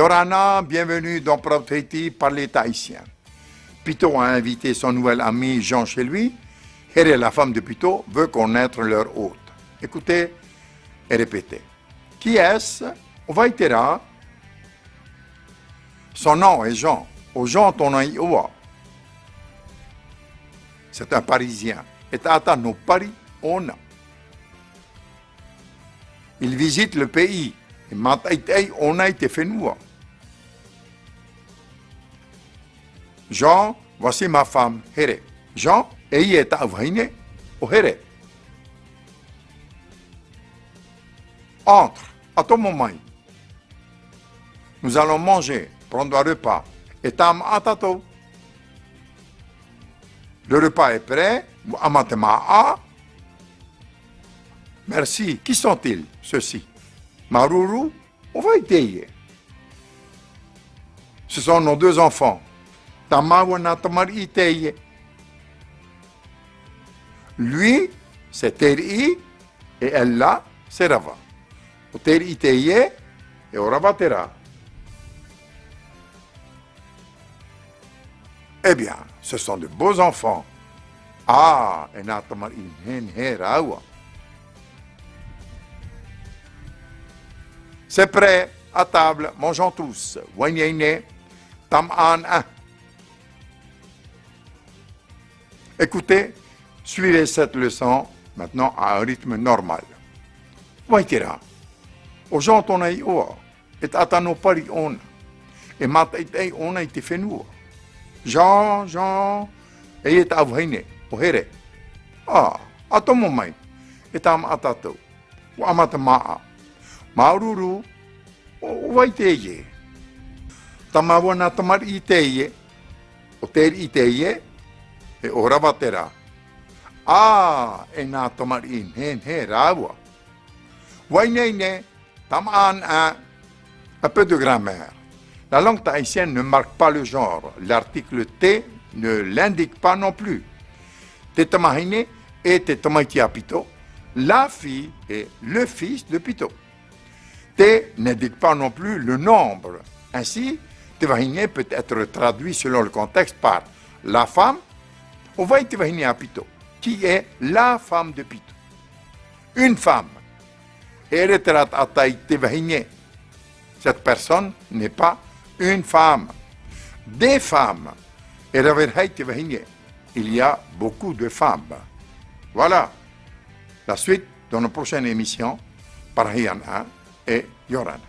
Yorana, bienvenue dans Prout Haiti par l'État haïtien. Pito a invité son nouvel ami Jean chez lui. Et la femme de Pito veut connaître leur hôte. Écoutez et répétez. Qui est-ce? Ovaitera. Son nom est Jean. Au Jean Tonaïoa. C'est un Parisien. Et à nos Paris, on a. Il visite le pays. Et on a été fait nous. Jean, voici ma femme, Here. Jean, et est à Vaine, au Here. Entre, à ton moment. Nous allons manger, prendre un repas. Et tam atato. Le repas est prêt. Amatema. Merci. Qui sont-ils, ceux-ci? Maruru, on va y. Ce sont nos deux enfants. Tamawana Tamari Iteye. Lui, c'est Teri, et elle là, c'est Rava. Teri Iteye et Rava Tera. Eh bien, ce sont de beaux enfants. Ah, et Natamari Rawa. C'est prêt, à table, mangeons tous. Wanyene, tam an. Écoutez, suivez cette leçon maintenant à un rythme normal. Waitira. Aux gens on a eu, et atano pari on. Et matai on a été fait nous. Jean, et est avhine, au here. Ah, à ton moment, et am atato, ou amatama. Maururu, waiteye. Tamawana tamar iteye, oter iteye, et au rabatera. Ah, et na tamar in, he, rawa. Wainene, taman un peu de grammaire. La langue tahitienne ne marque pas le genre. L'article T ne l'indique pas non plus. Tetamahine et Tetamaiti Pito, la fille et le fils de Pito. T n'indique pas non plus le nombre. Ainsi, Tevahine peut être traduit selon le contexte par la femme, on va Tevahine à Pito, qui est la femme de Pito. Une femme. Cette personne n'est pas une femme. Des femmes. Il y a beaucoup de femmes. Voilà. La suite dans nos prochaines émissions par Hiana et Yorana.